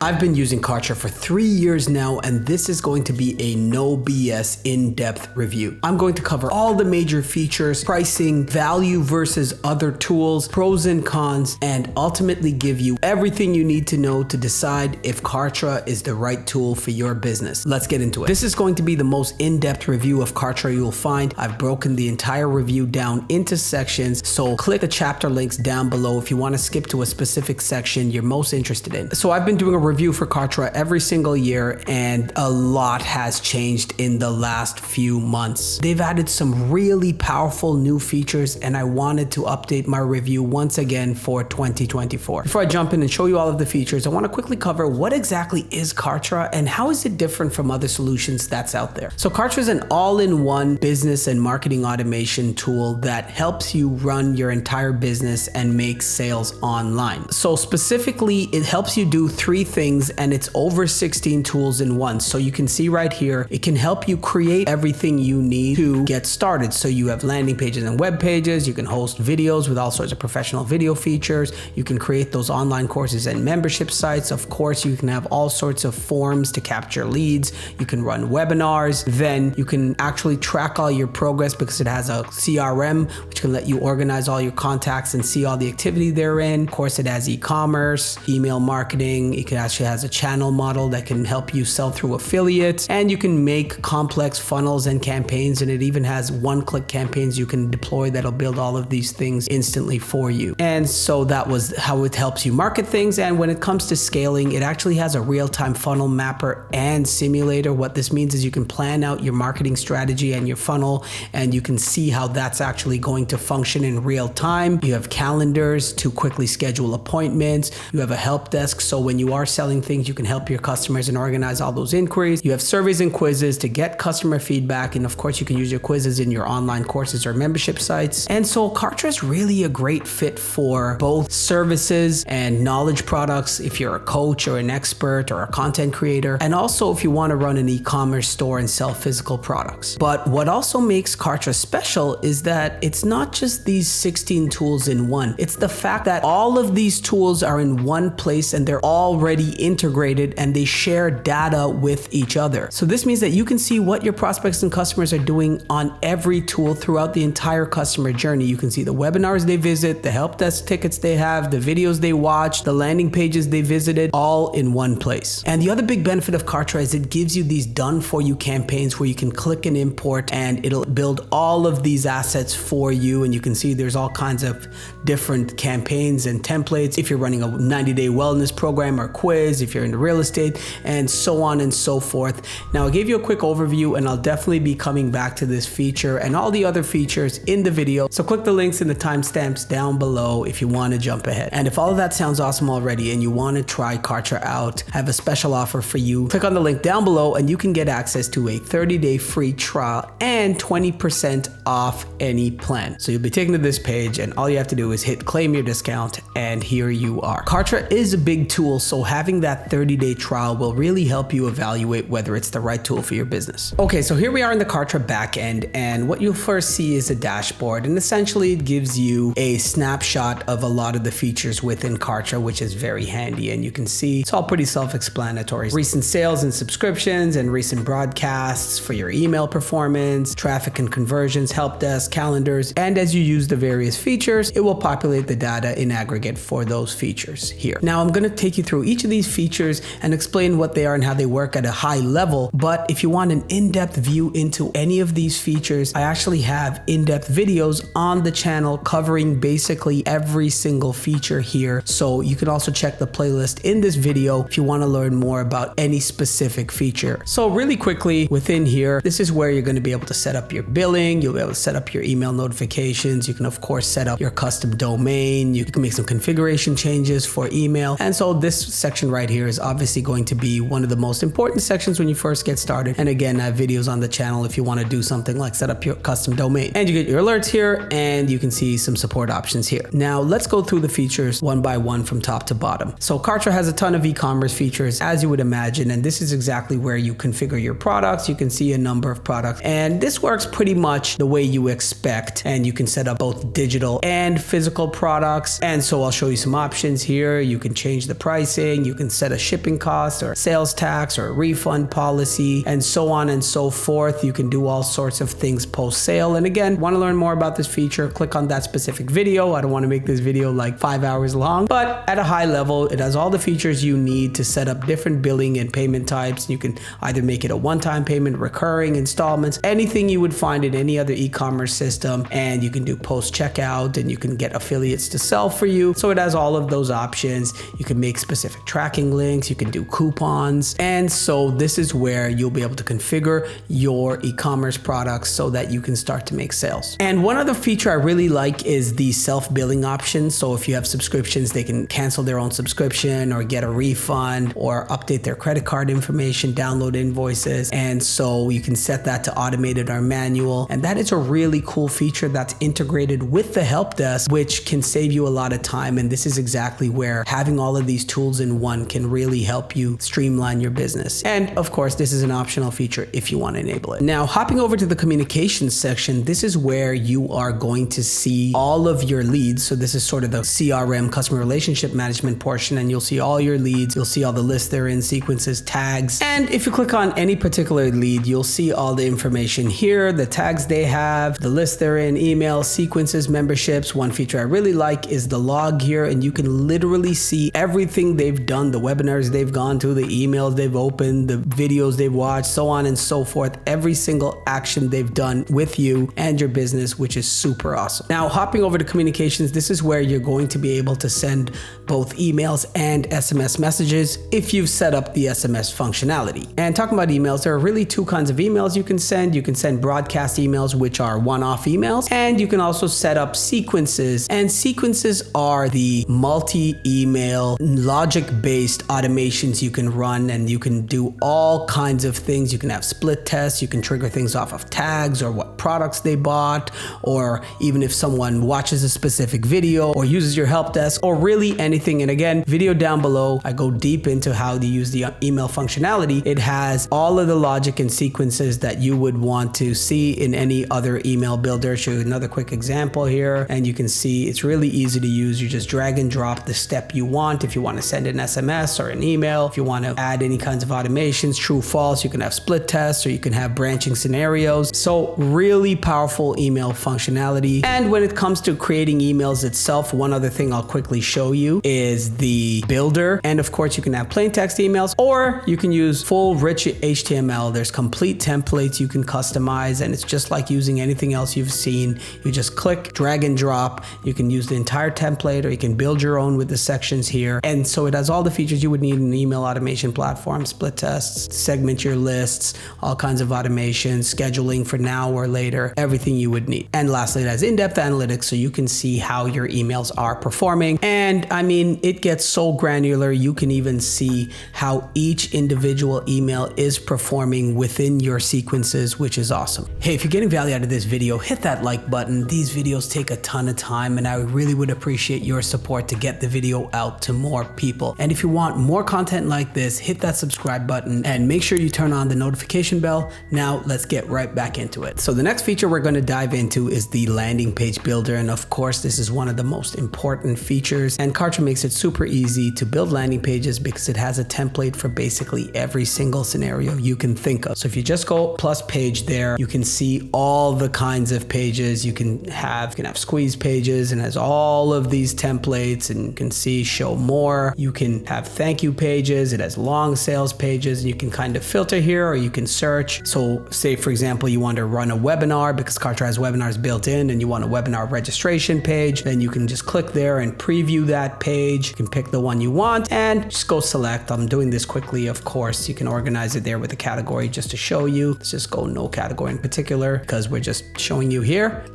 I've been using Kartra for 3 years now, and this is going to be a no BS in-depth review. I'm going to cover all the major features, pricing, value versus other tools, pros and cons, and ultimately give you everything you need to know to decide if Kartra is the right tool for your business. Let's get into it. This is going to be the most in-depth review of Kartra you'll find. I've broken the entire review down into sections, so click the chapter links down below if you want to skip to a specific section you're most interested in. So I've been doing a review for Kartra every single year, and a lot has changed in the last few months. They've added some really powerful new features, and I wanted to update my review once again for 2024. Before I jump in and show you all of the features, I want to quickly cover what exactly is Kartra and how is it different from other solutions that's out there. So Kartra is an all-in-one business and marketing automation tool that helps you run your entire business and make sales online. So specifically, it helps you do 3 things, and it's over 16 tools in one. So you can see right here, it can help you create everything you need to get started. So you have landing pages and web pages, you can host videos with all sorts of professional video features, you can create those online courses and membership sites. Of course, you can have all sorts of forms to capture leads, you can run webinars, then you can actually track all your progress because it has a CRM, which can let you organize all your contacts and see all the activity they're in. Of course, it has e-commerce, email marketing, it actually has a channel model that can help you sell through affiliates, and you can make complex funnels and campaigns, and it even has one-click campaigns you can deploy that'll build all of these things instantly for you. And so that was how it helps you market things. And when it comes to scaling, it actually has a real-time funnel mapper and simulator. What this means is you can plan out your marketing strategy and your funnel, and you can see how that's actually going to function in real time. You have calendars to quickly schedule appointments. You have a help desk, so when you are selling things, you can help your customers and organize all those inquiries. You have surveys and quizzes to get customer feedback, and of course you can use your quizzes in your online courses or membership sites. And so Kartra is really a great fit for both services and knowledge products if you're a coach or an expert or a content creator, and also if you want to run an e-commerce store and sell physical products. But what also makes Kartra special is that it's not just these 16 tools in one. It's the fact that all of these tools are in one place and they're already integrated and they share data with each other. So this means that you can see what your prospects and customers are doing on every tool throughout the entire customer journey. You can see the webinars they visit, the help desk tickets they have, the videos they watch, the landing pages they visited, all in one place. And the other big benefit of Kartra is it gives you these done for you campaigns where you can click and import, and it'll build all of these assets for you. And you can see there's all kinds of different campaigns and templates if you're running a 90-day wellness program or quiz, if you're into real estate, and so on and so forth. Now, I gave you a quick overview, and I'll definitely be coming back to this feature and all the other features in the video. So click the links and the timestamps down below if you want to jump ahead. And if all of that sounds awesome already and you want to try Kartra out, I have a special offer for you. Click on the link down below and you can get access to a 30-day free trial and 20% off any plan. So you'll be taken to this page, and all you have to do is hit claim your discount, and here you are. Kartra is a big tool, so having that 30-day trial will really help you evaluate whether it's the right tool for your business. Okay, so here we are in the Kartra backend, and what you'll first see is a dashboard, and essentially it gives you a snapshot of a lot of the features within Kartra, which is very handy. And you can see it's all pretty self-explanatory. Recent sales and subscriptions and recent broadcasts for your email performance, traffic and conversions, help desk, calendars, and as you use the various features, it will populate the data in aggregate for those features here. Now, I'm going to take you through each of these features and explain what they are and how they work at a high level. But if you want an in-depth view into any of these features, I actually have in-depth videos on the channel covering basically every single feature here. So you can also check the playlist in this video if you want to learn more about any specific feature. So really quickly within here, this is where you're going to be able to set up your billing. You'll be able to set up your email notifications. You can of course set up your custom domain. You can make some configuration changes for email. And so this section right here is obviously going to be one of the most important sections when you first get started. And again, I have videos on the channel if you want to do something like set up your custom domain. And you get your alerts here, and you can see some support options here. Now let's go through the features one by one from top to bottom. So Kartra has a ton of e-commerce features, as you would imagine, and this is exactly where you configure your products. You can see a number of products, and this works pretty much the way you expect, and you can set up both digital and physical products. And so I'll show you some options here. You can change the pricing, you can set a shipping cost or sales tax or a refund policy, and so on and so forth. You can do all sorts of things post sale. And again, want to learn more about this feature, click on that specific video. I don't want to make this video like 5 hours long, but at a high level, it has all the features you need to set up different billing and payment types. You can either make it a one-time payment, recurring installments, anything you would find in any other e-commerce system. And you can do post checkout, and you can get affiliates to sell for you. So it has all of those options. You can make specific tracking links, you can do coupons. And so this is where you'll be able to configure your e-commerce products so that you can start to make sales. And one other feature I really like is the self-billing option. So if you have subscriptions, they can cancel their own subscription or get a refund or update their credit card information, download invoices. And so you can set that to automated or manual. And that is a really cool feature that's integrated with the help desk, which can save you a lot of time. And this is exactly where having all of these tools in one can really help you streamline your business. And of course, this is an optional feature if you want to enable it. Now, hopping over to the communications section, this is where you are going to see all of your leads. So this is sort of the CRM, customer relationship management portion, and you'll see all your leads. You'll see all the lists they're in, sequences, tags. And if you click on any particular lead, you'll see all the information here, the tags they have, the list they're in, email, sequences, memberships. One feature I really like is the log here, and you can literally see everything they've done, the webinars they've gone to, the emails they've opened, the videos they've watched, so on and so forth, every single action they've done with you and your business, which is super awesome. Now, hopping over to communications, this is where you're going to be able to send both emails and SMS messages if you've set up the SMS functionality. And talking about emails, there are really two kinds of emails you can send. You can send broadcast emails, which are one-off emails, and you can also set up sequences. And sequences are the multi-email logic-based automations you can run, and you can do all kinds of things. You can have split tests, you can trigger things off of tags or what products they bought, or even if someone watches a specific video or uses your help desk, or really anything. And again, video down below, I go deep into how to use the email functionality. It has all of the logic and sequences that you would want to see in any other email builder. Show you another quick example here, and you can see it's really easy to use. You just drag and drop the step you want. If you want to send an SMS or an email, if you want to add any kinds of automations, true, false, you can have split tests, or you can have branching scenarios. So really powerful email functionality. And when it comes to creating emails itself, one other thing I'll quickly show you is the builder. And of course, you can have plain text emails, or you can use full rich HTML. There's complete templates you can customize, and it's just like using anything else you've seen. You just click, drag and drop. You can use the entire template, or you can build your own with the sections here. And so it has all the features you would need in an email automation platform: split tests, segment your lists, all kinds of automations, scheduling for now or later, everything you would need. And lastly, it has in-depth analytics, so you can see how your emails are performing. And I mean, it gets so granular. You can even see how each individual email is performing within your sequences, which is awesome. Hey, if you're getting value out of this video, hit that like button. These videos take a ton of time, and I really would appreciate your support to get the video out to more people. And if you want more content like this, hit that subscribe button and make sure you turn on the notification bell. Now let's get right back into it. So the next feature we're going to dive into is the landing page builder. And of course, this is one of the most important features, and Kartra makes it super easy to build landing pages because it has a template for basically every single scenario you can think of. So if you just go plus page there, you can see all the kinds of pages you can have. You can have squeeze pages, and has all of these templates, and you can see show more. You can have thank you pages. It has long sales pages, and you can kind of filter here, or you can search. So say, for example, you want to run a webinar because Kartra has webinars built in, and you want a webinar registration page, then you can just click there and preview that page. You can pick the one you want and just go select. I'm doing this quickly, of course. You can organize it there with a category just to show you. Let's just go no category in particular because we're just showing you here.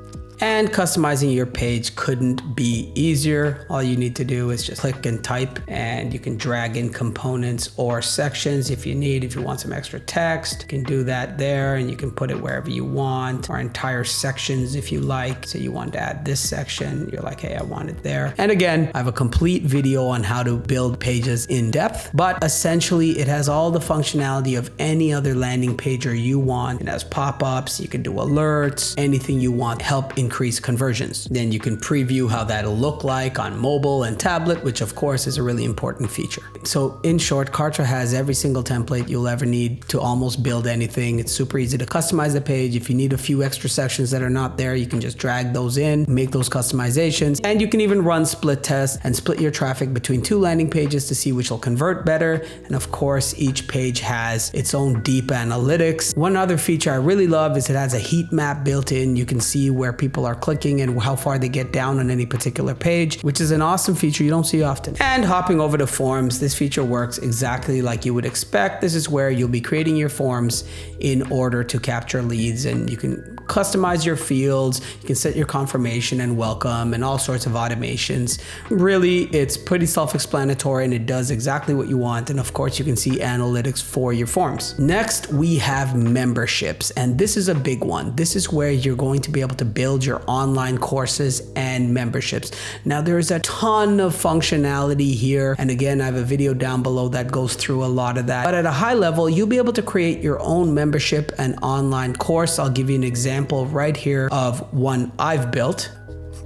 And customizing your page couldn't be easier. All you need to do is just click and type, and you can drag in components or sections if you need. If you want some extra text, you can do that there, and you can put it wherever you want, or entire sections if you like. So you want to add this section, you're like, hey, I want it there. And again, I have a complete video on how to build pages in depth, but essentially it has all the functionality of any other landing pager you want. It has pop-ups, you can do alerts, anything you want, help increase conversions. Then you can preview how that'll look like on mobile and tablet, which of course is a really important feature. So in short, Kartra has every single template you'll ever need to almost build anything. It's super easy to customize the page. If you need a few extra sections that are not there, you can just drag those in, make those customizations, and you can even run split tests and split your traffic between two landing pages to see which will convert better. And of course, each page has its own deep analytics. One other feature I really love is it has a heat map built in. You can see where people are clicking and how far they get down on any particular page, which is an awesome feature you don't see often. And hopping over to forms, this feature works exactly like you would expect. This is where you'll be creating your forms in order to capture leads, and you can customize your fields, you can set your confirmation and welcome and all sorts of automations. Really, it's pretty self-explanatory and it does exactly what you want. And of course, you can see analytics for your forms. Next, we have memberships, and this is a big one. This is where you're going to be able to build your online courses and memberships. Now, there's a ton of functionality here. And again, I have a video down below that goes through a lot of that. But at a high level, you'll be able to create your own membership and online course. I'll give you an example right here of one I've built.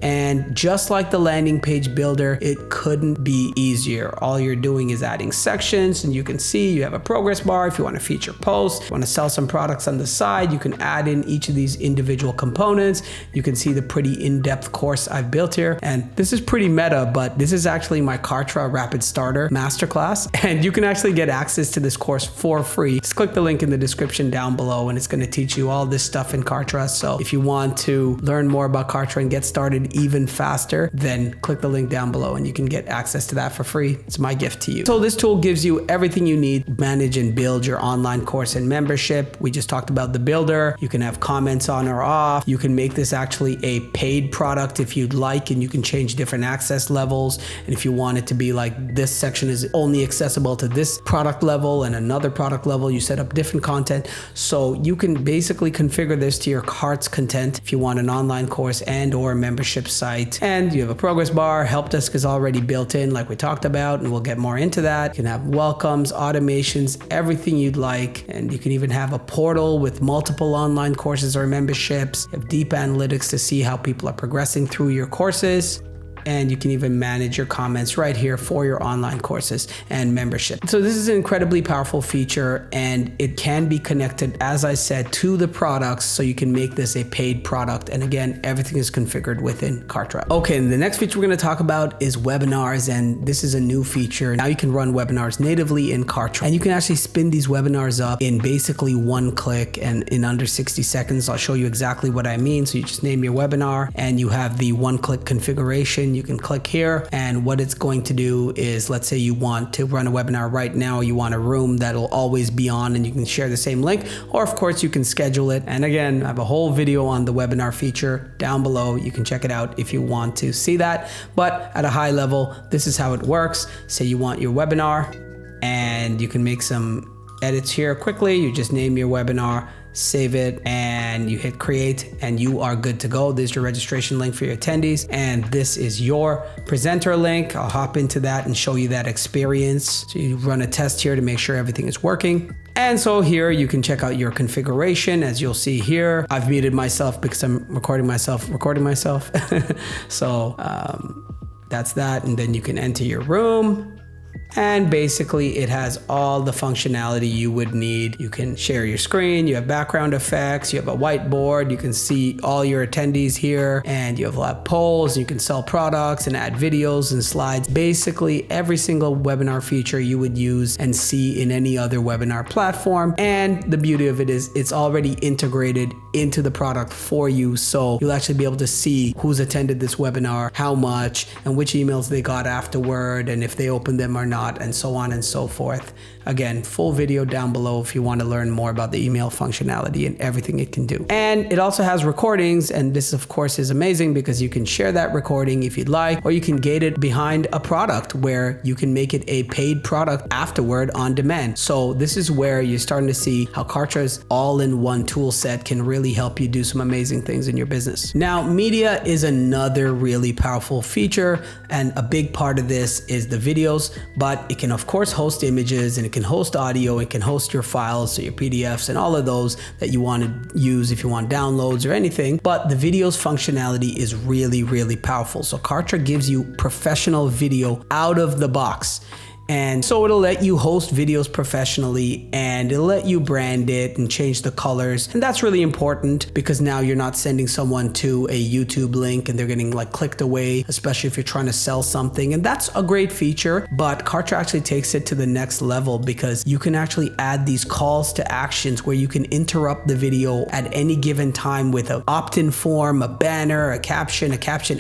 And just like the landing page builder, it couldn't be easier. All you're doing is adding sections, and you can see you have a progress bar. If you want to feature posts, if you want to sell some products on the side, you can add in each of these individual components. You can see the pretty in-depth course I've built here. And this is pretty meta, but this is actually my Kartra Rapid Starter Masterclass. And you can actually get access to this course for free. Just click the link in the description down below, and it's going to teach you all this stuff in Kartra. So if you want to learn more about Kartra and get started even faster, then click the link down below and you can get access to that for free. It's my gift to you. So this tool gives you everything you need to manage and build your online course and membership. We just talked about the builder. You can have comments on or off. You can make this actually a paid product if you'd like, and you can change different access levels. And if you want it to be like this section is only accessible to this product level and another product level, you set up different content. So you can basically configure this to your heart's content if you want an online course and or membership site. And you have a progress bar. Helpdesk is already built in like we talked about, and we'll get more into that. You can have welcomes, automations, everything you'd like. And you can even have a portal with multiple online courses or memberships. You have deep analytics to see how people are progressing through your courses. And you can even manage your comments right here for your online courses and membership. So this is an incredibly powerful feature, and it can be connected, as I said, to the products, so you can make this a paid product. And again, everything is configured within Kartra. Okay, and the next feature we're going to talk about is webinars, and this is a new feature. Now you can run webinars natively in Kartra, and you can actually spin these webinars up in basically one click and in under 60 seconds. I'll show you exactly what I mean. So you just name your webinar and you have the one-click configuration. You can click here, and what it's going to do is, let's say you want to run a webinar right now, you want a room that'll always be on and you can share the same link, or of course you can schedule it. And again, I have a whole video on the webinar feature down below. You can check it out if you want to see that. But at a high level, this is how it works. Say you want your webinar, and you can make some edits here quickly. You just name your webinar, save it, and you hit create, and you are good to go. There's your registration link for your attendees, and this is your presenter link. I'll hop into that and show you that experience. So you run a test here to make sure everything is working. And so here you can check out your configuration. As you'll see here, I've muted myself because I'm recording myself. So that's that. And then you can enter your room. And basically it has all the functionality you would need. You can share your screen, you have background effects, you have a whiteboard, you can see all your attendees here, and you have a lot of polls, you can sell products and add videos and slides. Basically every single webinar feature you would use and see in any other webinar platform. And the beauty of it is it's already integrated into the product for you. So you'll actually be able to see who's attended this webinar, how much, and which emails they got afterward, and if they opened them or not, and so on and so forth. Again, full video down below if you want to learn more about the email functionality and everything it can do. And it also has recordings, and this of course is amazing because you can share that recording if you'd like, or you can gate it behind a product where you can make it a paid product afterward on demand. So this is where you're starting to see how Kartra's all-in-one tool set can really really help you do some amazing things in your business. Now, media is another really powerful feature, and a big part of this is the videos, but it can of course host images, and it can host audio, it can host your files, so your PDFs and all of those that you want to use if you want downloads or anything. But the videos functionality is really, really powerful. So Kartra gives you professional video out of the box. And so it'll let you host videos professionally, and it'll let you brand it and change the colors. And that's really important because now you're not sending someone to a YouTube link and they're getting like clicked away, especially if you're trying to sell something. And that's a great feature, but Kartra actually takes it to the next level because you can actually add these calls to actions where you can interrupt the video at any given time with an opt-in form, a banner, a caption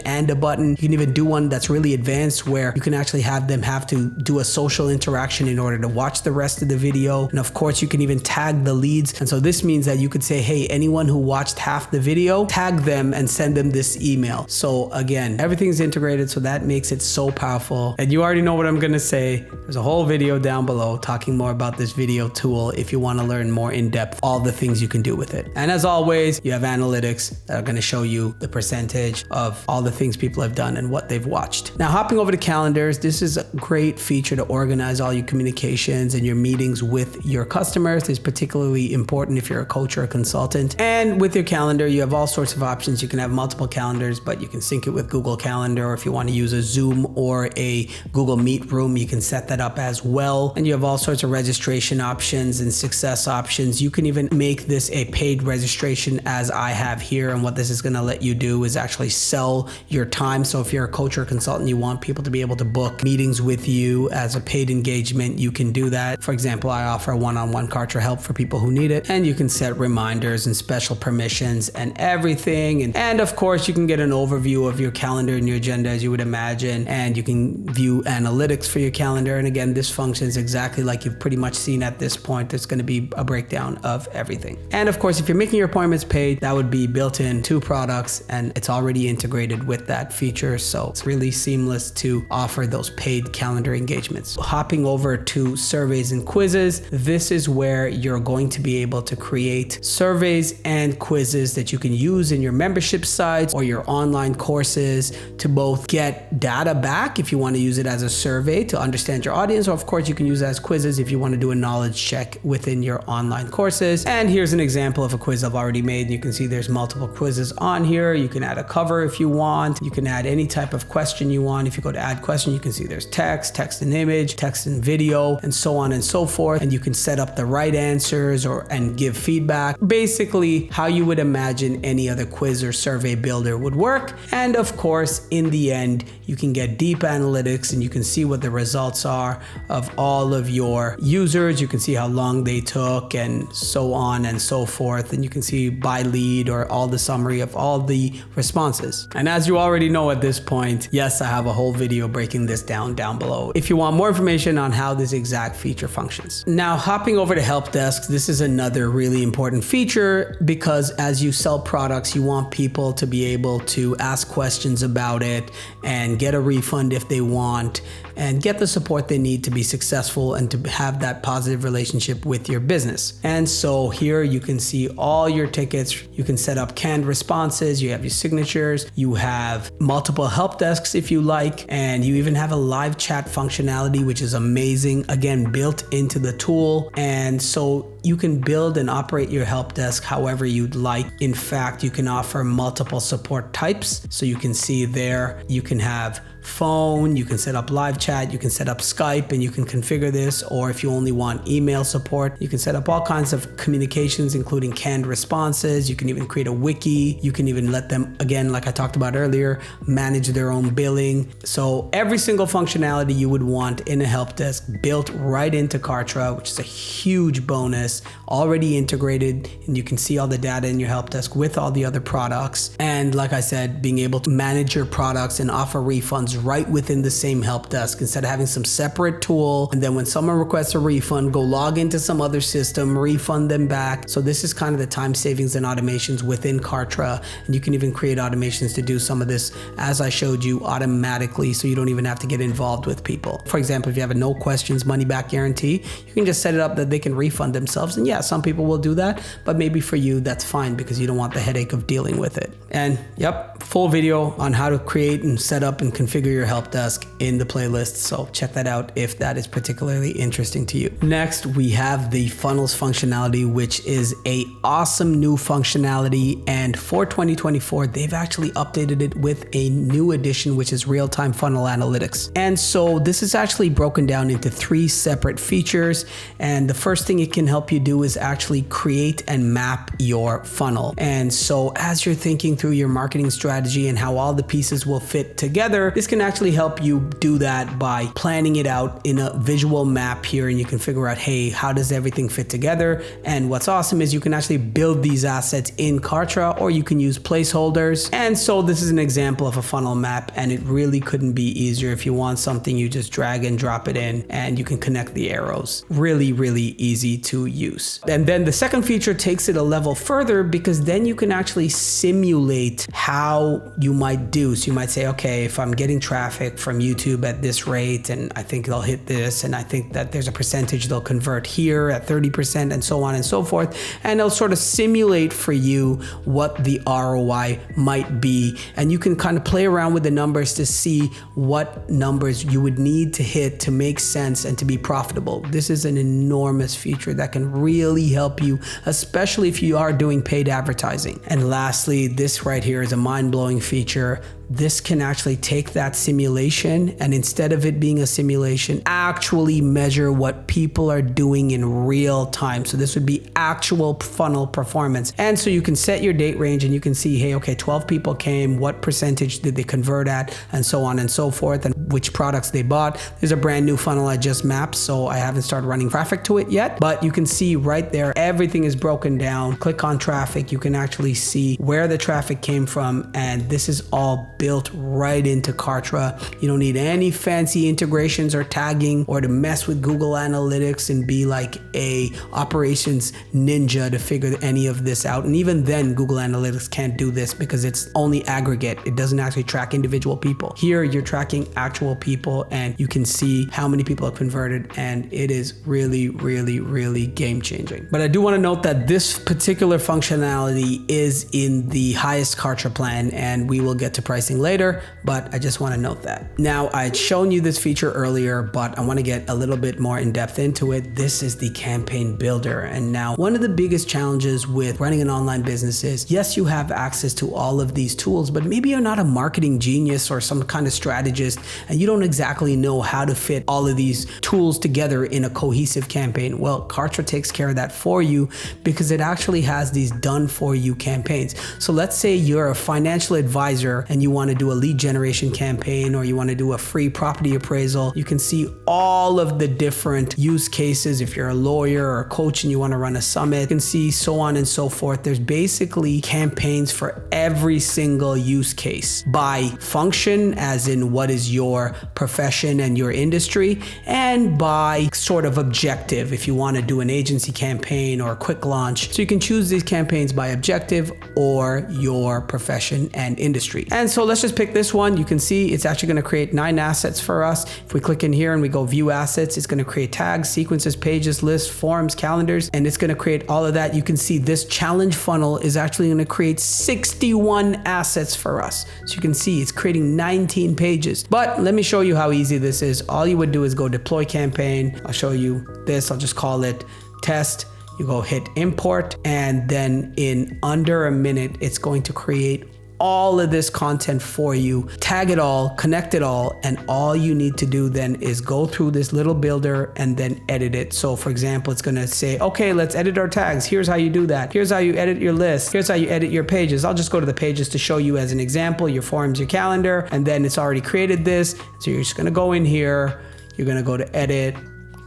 and a button. You can even do one that's really advanced where you can actually have them have to do a social interaction in order to watch the rest of the video. And of course, you can even tag the leads. And so this means that you could say, hey, anyone who watched half the video, tag them and send them this email. So again, everything's integrated, so that makes it so powerful. And you already know what I'm gonna say. There's a whole video down below talking more about this video tool if you want to learn more in depth all the things you can do with it. And as always, you have analytics that are going to show you the percentage of all the things people have done and what they've watched. Now, hopping over to calendars, this is a great feature to organize all your communications and your meetings with your customers. This is particularly important if you're a coach or a consultant. And with your calendar, you have all sorts of options. You can have multiple calendars, but you can sync it with Google Calendar, or if you want to use a Zoom or a Google Meet room, you can set that up as well. And you have all sorts of registration options and success options. You can even make this a paid registration, as I have here. And what this is going to let you do is actually sell your time. So if you're a coach or a consultant, you want people to be able to book meetings with you as a paid engagement, you can do that. For example, I offer one-on-one Kartra help for people who need it, and you can set reminders and special permissions and everything. And of course, you can get an overview of your calendar and your agenda, as you would imagine, and you can view analytics for your calendar. And again, this functions exactly like you've pretty much seen at this point. There's going to be a breakdown of everything. And of course, if you're making your appointments paid, that would be built in to products, and it's already integrated with that feature. So it's really seamless to offer those paid calendar engagements. Hopping over to surveys and quizzes, this is where you're going to be able to create surveys and quizzes that you can use in your membership sites or your online courses to both get data back if you want to use it as a survey to understand your audience, or of course you can use it as quizzes if you want to do a knowledge check within your online courses. And here's an example of a quiz I've already made, and you can see there's multiple quizzes on here. You can add a cover if you want. You can add any type of question you want. If you go to add question, you can see there's text and image, text and video, and so on and so forth. And you can set up the right answers and give feedback. Basically how you would imagine any other quiz or survey builder would work. And of course, in the end, you can get deep analytics and you can see what the results are of all of your users. You can see how long they took and so on and so forth. And you can see by lead or all the summary of all the responses. And as you already know at this point, yes, I have a whole video breaking this down below if you want more information on how this exact feature functions. Now, hopping over to Helpdesk, this is another really important feature because as you sell products, you want people to be able to ask questions about it and get a refund if they want, and get the support they need to be successful and to have that positive relationship with your business. And so here you can see all your tickets. You can set up canned responses. You have your signatures. You have multiple help desks if you like, and you even have a live chat functionality, which is amazing. Again, built into the tool. And so you can build and operate your help desk however you'd like. In fact, you can offer multiple support types. So you can see there, you can have phone, you can set up live chat, you can set up Skype, and you can configure this. Or if you only want email support, you can set up all kinds of communications, including canned responses. You can even create a wiki. You can even let them, again, like I talked about earlier, manage their own billing. So every single functionality you would want in a help desk built right into Kartra, which is a huge bonus, already integrated, and you can see all the data in your help desk with all the other products. And like I said, being able to manage your products and offer refunds right within the same help desk instead of having some separate tool. And then when someone requests a refund, go log into some other system, refund them back. So this is kind of the time savings and automations within Kartra. And you can even create automations to do some of this, as I showed you, automatically, so you don't even have to get involved with people. For example, if you have a no questions money back guarantee, you can just set it up that they can refund themselves. And yeah, some people will do that, but maybe for you, that's fine because you don't want the headache of dealing with it. And yep, full video on how to create and set up and configure your help desk in the playlist. So check that out if that is particularly interesting to you. Next, we have the funnels functionality, which is a awesome new functionality. And for 2024, they've actually updated it with a new addition, which is real-time funnel analytics. And so this is actually broken down into 3 separate features. And the first thing it can help you do is actually create and map your funnel. And so as you're thinking through your marketing strategy and how all the pieces will fit together, this can actually help you do that by planning it out in a visual map here. And you can figure out, hey, how does everything fit together? And what's awesome is you can actually build these assets in Kartra, or you can use placeholders. And so this is an example of a funnel map, and it really couldn't be easier. If you want something, you just drag and drop it in and you can connect the arrows. Really, really easy to use. And then the second feature takes it a level further, because then you can actually simulate how you might do. So you might say, okay, if I'm getting traffic from YouTube at this rate, and I think they'll hit this, and I think that there's a percentage they'll convert here at 30%, and so on and so forth. And it'll sort of simulate for you what the ROI might be. And you can kind of play around with the numbers to see what numbers you would need to hit to make sense and to be profitable. This is an enormous feature that can really help you, especially if you are doing paid advertising. And lastly, this right here is a mind-blowing feature. This can actually take that simulation, and instead of it being a simulation, actually measure what people are doing in real time. So this would be actual funnel performance. And so you can set your date range and you can see, hey, okay, 12 people came, what percentage did they convert at, and so on and so forth, and which products they bought. There's a brand new funnel I just mapped, so I haven't started running traffic to it yet, but you can see right there, everything is broken down. Click on traffic, you can actually see where the traffic came from, and this is all built right into Kartra. You don't need any fancy integrations or tagging or to mess with Google Analytics and be like a operations ninja to figure any of this out. And even then, Google Analytics can't do this because it's only aggregate. It doesn't actually track individual people. Here, you're tracking actual people, and you can see how many people have converted, and it is really, really, really game changing. But I do want to note that this particular functionality is in the highest Kartra plan, and we will get to pricing later, but I just want to note that. Now, I had shown you this feature earlier, but I want to get a little bit more in depth into it. This is the campaign builder. And now, one of the biggest challenges with running an online business is, yes, you have access to all of these tools, but maybe you're not a marketing genius or some kind of strategist, and you don't exactly know how to fit all of these tools together in a cohesive campaign. Well, Kartra takes care of that for you because it actually has these done for you campaigns. So let's say you're a financial advisor and you want to do a lead generation campaign, or you want to do a free property appraisal. You can see all of the different use cases. If you're a lawyer or a coach and you want to run a summit, you can see so on and so forth. There's basically campaigns for every single use case by function, as in what is your profession and your industry, and by sort of objective, if you want to do an agency campaign or a quick launch. So you can choose these campaigns by objective or your profession and industry. And so let's just pick this one. You can see it's actually going to create 9 assets for us. If we click in here and we go view assets, it's going to create tags, sequences, pages, lists, forms, calendars, and it's going to create all of that. You can see this challenge funnel is actually going to create 61 assets for us. So you can see it's creating 19 pages. But let me show you how easy this is. All you would do is go deploy campaign. I'll show you this. I'll just call it test. You go hit import, and then in under a minute, it's going to create all of this content for you, tag it all, connect it all, and all you need to do then is go through this little builder and then edit it. So for example, it's gonna say, okay, let's edit our tags. Here's how you do that. Here's how you edit your list. Here's how you edit your pages. I'll just go to the pages to show you as an example, your forms, your calendar, and then it's already created this. So you're just gonna go in here, you're gonna go to edit,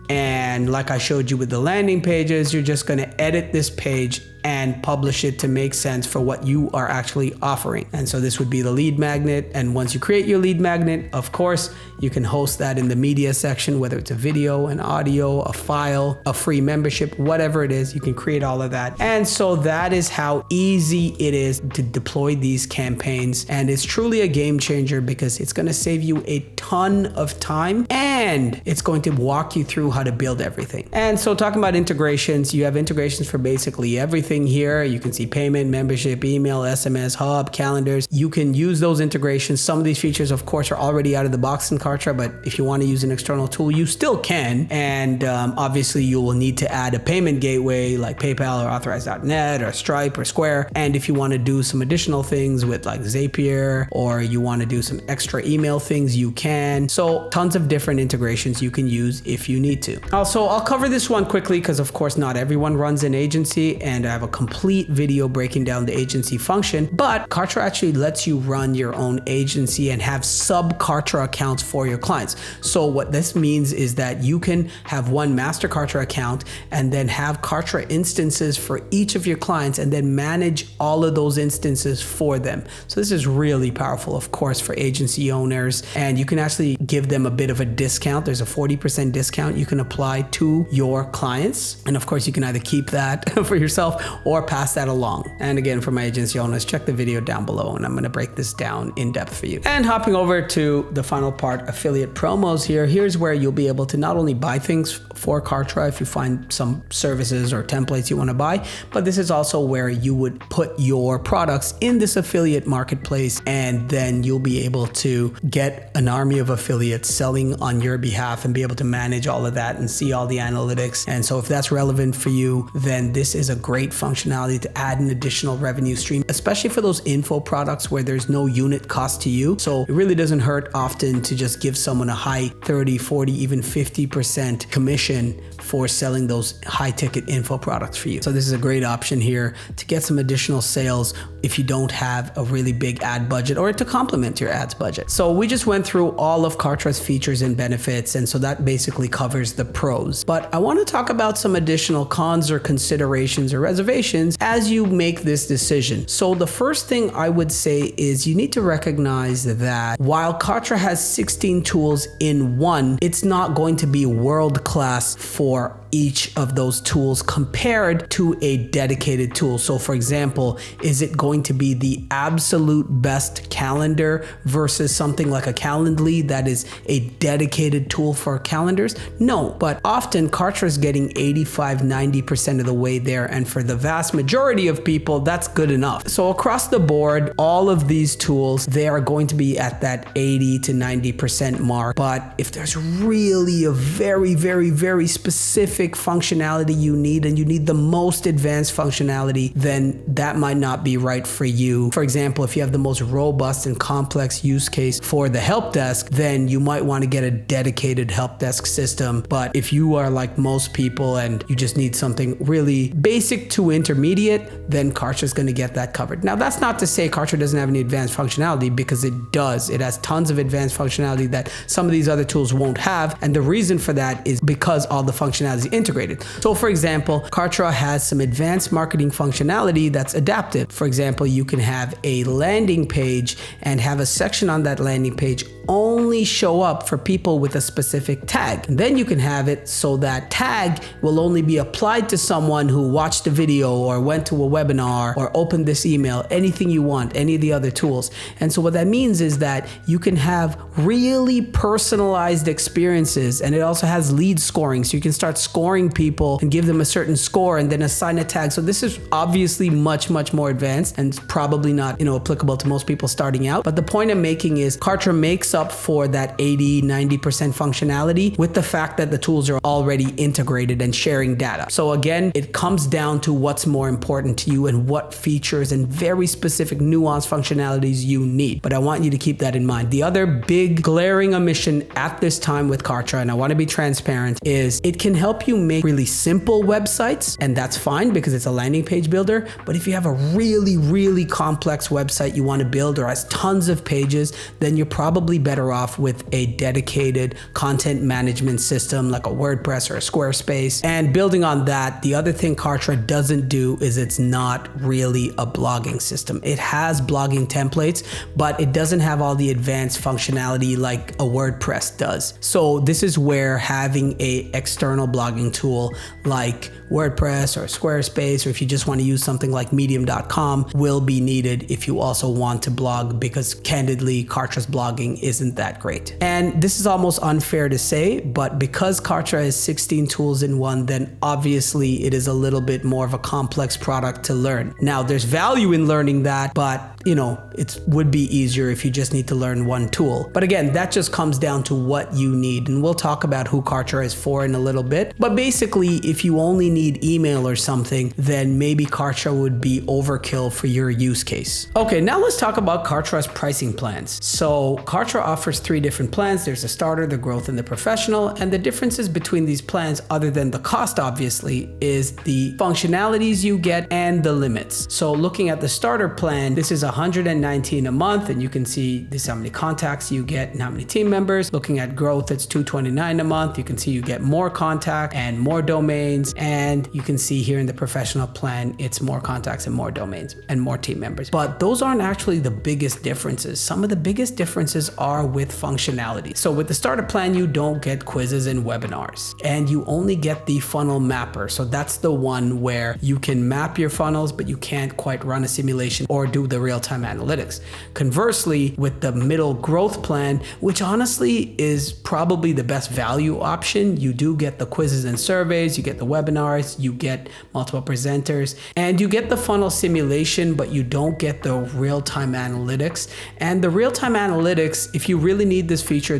and like I showed you with the landing pages, you're just gonna edit this page and publish it to make sense for what you are actually offering. And so this would be the lead magnet. And once you create your lead magnet, of course, you can host that in the media section, whether it's a video, an audio, a file, a free membership, whatever it is, you can create all of that. And so that is how easy it is to deploy these campaigns. And it's truly a game changer because it's going to save you a ton of time and it's going to walk you through how to build everything. And so talking about integrations, you have integrations for basically everything here. You can see payment, membership, email, SMS, hub, calendars. You can use those integrations. Some of these features, of course, are already out of the box in Kartra, but if you want to use an external tool, you still can. And obviously you will need to add a payment gateway like PayPal or Authorize.net or Stripe or Square. And if you want to do some additional things with like Zapier, or you want to do some extra email things, you can. So tons of different integrations you can use if you need to. Also, I'll cover this one quickly because of course not everyone runs an agency, and I have a complete video breaking down the agency function, but Kartra actually lets you run your own agency and have sub Kartra accounts for your clients. So what this means is that you can have one master Kartra account and then have Kartra instances for each of your clients and then manage all of those instances for them. So this is really powerful, of course, for agency owners, and you can actually give them a bit of a discount. There's a 40% discount you can apply to your clients. And of course, you can either keep that for yourself or pass that along. And again, for my agency owners, check the video down below and I'm going to break this down in depth for you. And hopping over to the final part, affiliate promos here. Here's where you'll be able to not only buy things for Kartra if you find some services or templates you want to buy, but this is also where you would put your products in this affiliate marketplace, and then you'll be able to get an army of affiliates selling on your behalf and be able to manage all of that and see all the analytics. And so if that's relevant for you, then this is a great functionality to add an additional revenue stream, especially for those info products where there's no unit cost to you. So it really doesn't hurt often to just give someone a high 30, 40, even 50% commission for selling those high ticket info products for you. So this is a great option here to get some additional sales if you don't have a really big ad budget, or to complement your ads budget. So we just went through all of Kartra's features and benefits, and so that basically covers the pros. But I want to talk about some additional cons or considerations or reservations as you make this decision. So the first thing I would say is you need to recognize that while Kartra has 16 tools in one, it's not going to be world class for each of those tools compared to a dedicated tool. So for example, is it going to be the absolute best calendar versus something like a Calendly that is a dedicated tool for calendars? No, but often Kartra is getting 85-90% of the way there, and for the vast majority of people, that's good enough. So across the board, all of these tools, they are going to be at that 80 to 90% mark. But if there's really a very, very, very specific functionality you need, and you need the most advanced functionality, then that might not be right for you. For example, if you have the most robust and complex use case for the help desk, then you might want to get a dedicated help desk system. But if you are like most people and you just need something really basic to intermediate, then Kartra is going to get that covered. Now, that's not to say Kartra doesn't have any advanced functionality, because it does. It has tons of advanced functionality that some of these other tools won't have. And the reason for that is because all the functionality is integrated. So for example, Kartra has some advanced marketing functionality that's adaptive. For example, you can have a landing page and have a section on that landing page only show up for people with a specific tag. And then you can have it so that tag will only be applied to someone who watched a video or went to a webinar or opened this email, anything you want, any of the other tools. And so what that means is that you can have really personalized experiences, and it also has lead scoring. So you can start scoring people and give them a certain score and then assign a tag. So this is obviously much, much more advanced and probably not, applicable to most people starting out. But the point I'm making is Kartra makes up for that 80-90% functionality with the fact that the tools are already integrated and sharing data. So again, it comes down to what's more important to you and what features and very specific nuanced functionalities you need. But I want you to keep that in mind. The other big glaring omission at this time with Kartra, and I want to be transparent, is it can help you you make really simple websites, and that's fine because it's a landing page builder. But if you have a really complex website you want to build or has tons of pages, then you're probably better off with a dedicated content management system like a WordPress or a Squarespace. And building on that, the other thing Kartra doesn't do is it's not really a blogging system. It has blogging templates, but it doesn't have all the advanced functionality like a WordPress does. So this is where having a external blogging tool like WordPress or Squarespace, or if you just want to use something like medium.com, will be needed if you also want to blog, because candidly, Kartra's blogging isn't that great. And this is almost unfair to say, but because Kartra is 16 tools in one, then obviously it is a little bit more of a complex product to learn. Now, there's value in learning that, but it would be easier if you just need to learn one tool. But again, that just comes down to what you need. And we'll talk about who Kartra is for in a little bit. But basically, if you only need email or something, then maybe Kartra would be overkill for your use case. Okay, now let's talk about Kartra's pricing plans. So Kartra offers 3 different plans. There's the starter, the growth, and the professional. And the differences between these plans, other than the cost, obviously, is the functionalities you get and the limits. So looking at the starter plan, this is $119 a month, and you can see this is how many contacts you get and how many team members. Looking at growth, it's $229 a month. You can see you get more contact and more domains, and you can see here in the professional plan, it's more contacts and more domains and more team members. But those aren't actually the biggest differences. Some of the biggest differences are with functionality. So with the starter plan, you don't get quizzes and webinars, and you only get the funnel mapper. So that's the one where you can map your funnels, but you can't quite run a simulation or do the real-time analytics. Conversely, with the middle growth plan, which honestly is probably the best value option, you do get the quizzes and surveys, you get the webinars, you get multiple presenters, and you get the funnel simulation, but you don't get the real-time analytics. And the real-time analytics, if you really need this feature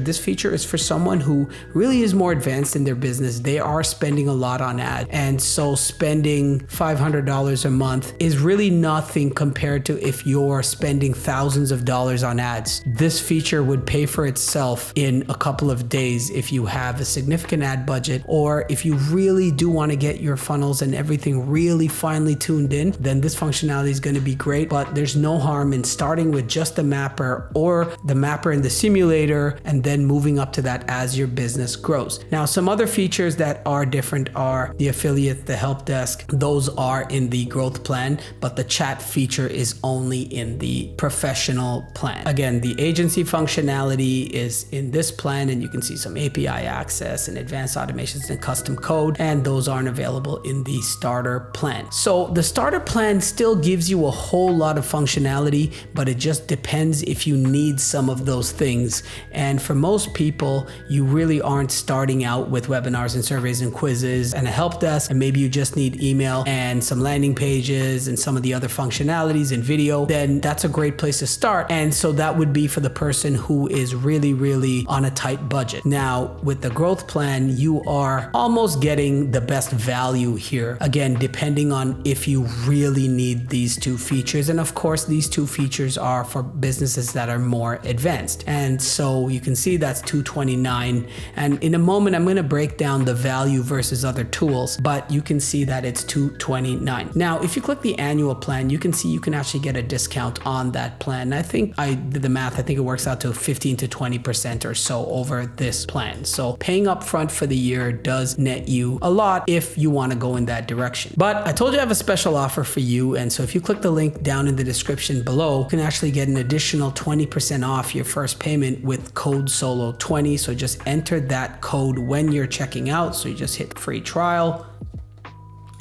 is for someone who really is more advanced in their business. They are spending a lot on ads, and so spending $500 a month is really nothing compared to if you're spending thousands of dollars on ads. This feature would pay for itself in a couple of days if you have a significant ad budget, or if you really do want to get your funnels and everything really finely tuned in, then this functionality is going to be great. But there's no harm in starting with just the mapper or the mapper in the simulator and then moving up to that as your business grows. Now, some other features that are different are the affiliate, the help desk. Those are in the growth plan, but the chat feature is only in the professional plan. Again, the agency functionality is in this plan, and you can see some API access and advanced automations and custom code, and those aren't available in the starter plan. So the starter plan still gives you a whole lot of functionality, but it just depends if you need some of those things. And for most people, you really aren't starting out with webinars and surveys and quizzes and a help desk, and maybe you just need email and some landing pages and some of the other functionalities and video. Then that's a great place to start. And so that would be for the person who is really on a tight budget. Now, with the growth plan, you are almost getting the best value here. Again, depending on if you really need these 2 features. And of course, these 2 features are for businesses that are more advanced. And so you can see that's $229. And in a moment, I'm going to break down the value versus other tools, but you can see that it's $229. Now, if you click the annual plan, you can see you can actually get a discount on that plan. I think I did the math. I think it works out to 15 to 20% or so over this plan. So paying upfront for the year does net you a lot if you want to go in that direction. But I told you I have a special offer for you. And so if you click the link down in the description below, you can actually get an additional 20% off your first payment with code SOLO20. So just enter that code when you're checking out. So you just hit free trial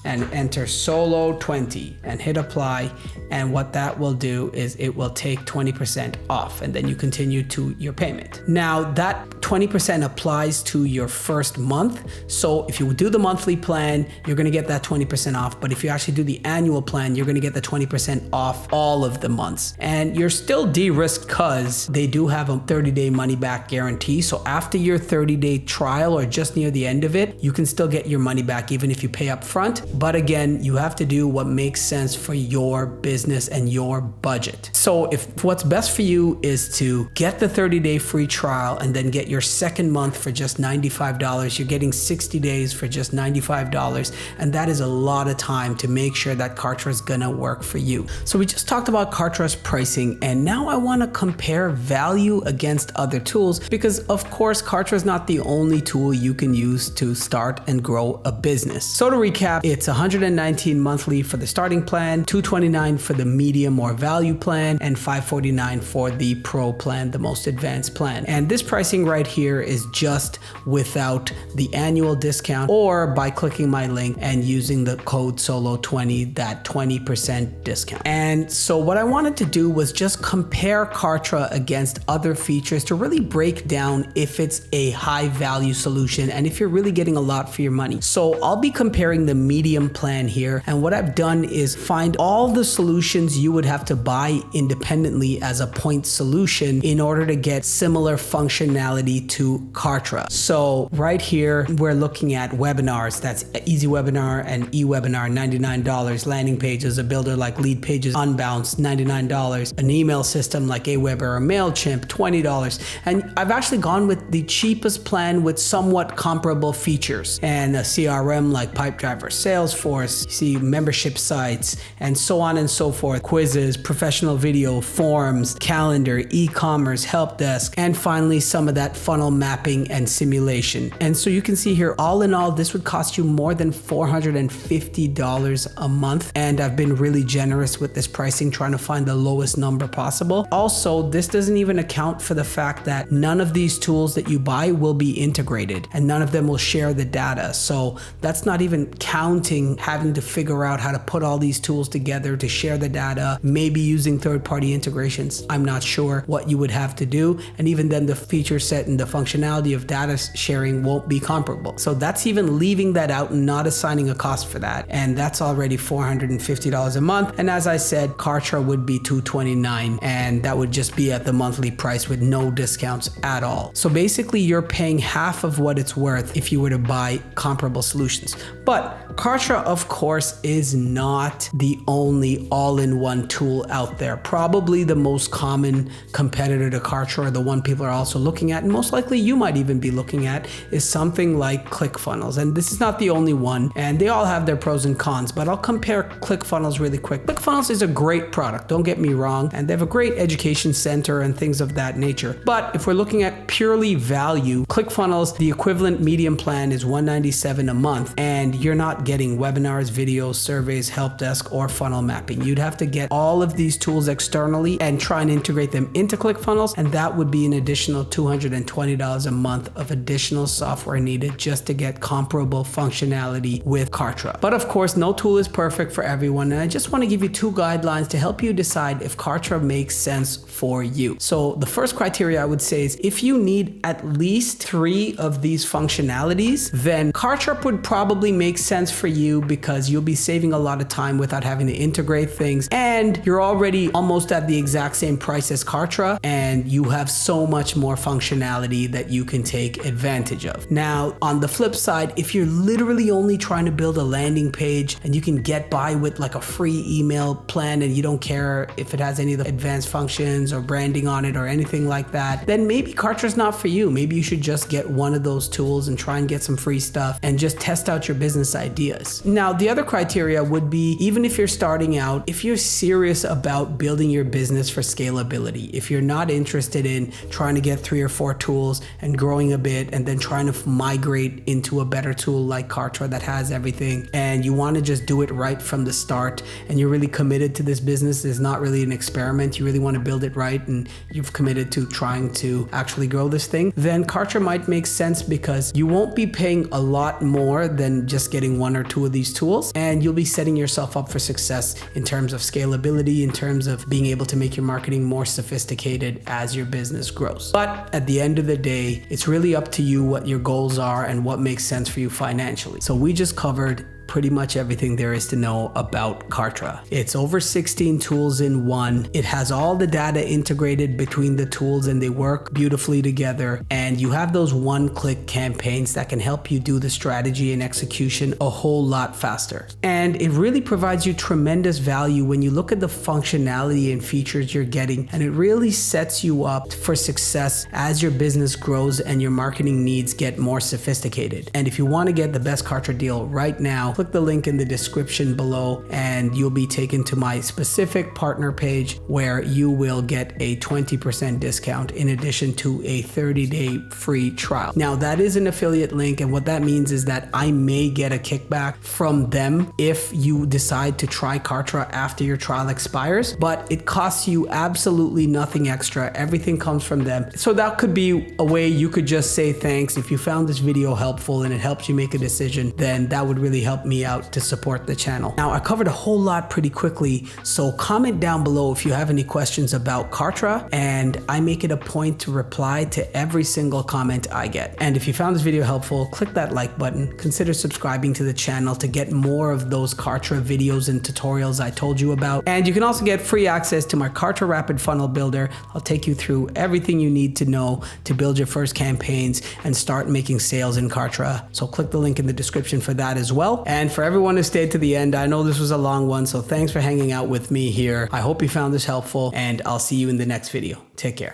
and enter SOLO20 and hit apply. And what that will do is it will take 20% off, and then you continue to your payment. Now that 20% applies to your first month. So if you do the monthly plan, you're going to get that 20% off. But if you actually do the annual plan, you're going to get the 20% off all of the months. And you're still de-risked because they do have a 30-day money back guarantee. So after your 30-day trial or just near the end of it, you can still get your money back even if you pay up front. But again, you have to do what makes sense for your business and your budget. So if what's best for you is to get the 30-day free trial and then get your your second month for just $95. You're getting 60 days for just $95. And that is a lot of time to make sure that Kartra is gonna work for you. So we just talked about Kartra's pricing, and now I wanna compare value against other tools, because of course, Kartra is not the only tool you can use to start and grow a business. So to recap, it's $119 monthly for the starting plan, $229 for the medium or value plan, and $549 for the pro plan, the most advanced plan. And this pricing right here is just without the annual discount, or by clicking my link and using the code SOLO20, that 20% discount. And so what I wanted to do was just compare Kartra against other features to really break down if it's a high value solution and if you're really getting a lot for your money. So I'll be comparing the medium plan here, and what I've done is find all the solutions you would have to buy independently as a point solution in order to get similar functionality to Kartra. So right here, we're looking at webinars. That's Easy Webinar and eWebinar, $99. Landing pages, a builder like Lead Pages Unbounce, $99. An email system like Aweber or MailChimp, $20. And I've actually gone with the cheapest plan with somewhat comparable features, and a CRM like Pipedriver, Salesforce, you see membership sites, and so on and so forth, quizzes, professional video, forms, calendar, e-commerce, Helpdesk, and finally some of that funnel mapping and simulation. And so you can see here, all in all, this would cost you more than $450 a month. And I've been really generous with this pricing, trying to find the lowest number possible. Also, this doesn't even account for the fact that none of these tools that you buy will be integrated, and none of them will share the data. So that's not even counting having to figure out how to put all these tools together to share the data, maybe using third-party integrations. I'm not sure what you would have to do. And even then, the feature set and the functionality of data sharing won't be comparable. So that's even leaving that out and not assigning a cost for that. And that's already $450 a month. And as I said, Kartra would be $229, and that would just be at the monthly price with no discounts at all. So basically, you're paying half of what it's worth if you were to buy comparable solutions. But Kartra, of course, is not the only all-in-one tool out there. Probably the most common competitor to Kartra, or the one people are also looking at, and most likely you might even be looking at, is something like ClickFunnels. And this is not the only one, and they all have their pros and cons, but I'll compare ClickFunnels really quick. ClickFunnels is a great product, don't get me wrong, and they have a great education center and things of that nature. But if we're looking at purely value, ClickFunnels, the equivalent medium plan is $197 a month, and you're not getting webinars, videos, surveys, Helpdesk, or funnel mapping. You'd have to get all of these tools externally and try and integrate them into ClickFunnels, and that would be an additional $220 a month of additional software needed just to get comparable functionality with Kartra. But of course, no tool is perfect for everyone, and I just want to give you two guidelines to help you decide if Kartra makes sense for you. So the first criteria I would say is if you need at least 3 of these functionalities, then Kartra would probably make sense for you, because you'll be saving a lot of time without having to integrate things, and you're already almost at the exact same price as Kartra, and you have so much more functionality that you can take advantage of. Now, on the flip side, if you're literally only trying to build a landing page and you can get by with like a free email plan, and you don't care if it has any of the advanced functions or branding on it or anything like that, then maybe Kartra's not for you. Maybe you should just get one of those tools and try and get some free stuff and just test out your business ideas. Now, the other criteria would be, even if you're starting out, if you're serious about building your business for scalability, if you're not interested in trying to get 3 or 4 tools and growing a bit and then trying to migrate into a better tool like Kartra that has everything, and you want to just do it right from the start, and you're really committed to this business, it's not really an experiment, you really want to build it right, and you've committed to trying to actually grow this thing, then Kartra might make sense, because you won't be paying a lot more than just getting 1 or 2 of these tools, and you'll be setting yourself up for success in terms of scalability, in terms of being able to make your marketing more sophisticated as your business grows. But at the end of the day, it's really up to you what your goals are and what makes sense for you financially. So we just covered pretty much everything there is to know about Kartra. It's over 16 tools in one. It has all the data integrated between the tools and they work beautifully together. And you have those one-click campaigns that can help you do the strategy and execution a whole lot faster. And it really provides you tremendous value when you look at the functionality and features you're getting, and it really sets you up for success as your business grows and your marketing needs get more sophisticated. And if you want to get the best Kartra deal right now, click the link in the description below and you'll be taken to my specific partner page where you will get a 20% discount in addition to a 30-day free trial. Now that is an affiliate link, and what that means is that I may get a kickback from them if you decide to try Kartra after your trial expires, but it costs you absolutely nothing extra. Everything comes from them. So that could be a way you could just say thanks. If you found this video helpful and it helps you make a decision, then that would really help me out to support the channel. Now, I covered a whole lot pretty quickly, so comment down below if you have any questions about Kartra, and I make it a point to reply to every single comment I get. And if you found this video helpful, click that like button. Consider subscribing to the channel to get more of those Kartra videos and tutorials I told you about. And you can also get free access to my Kartra Rapid Funnel Builder. I'll take you through everything you need to know to build your first campaigns and start making sales in Kartra. So click the link in the description for that as well. And for everyone who stayed to the end, I know this was a long one, so thanks for hanging out with me here. I hope you found this helpful, and I'll see you in the next video. Take care.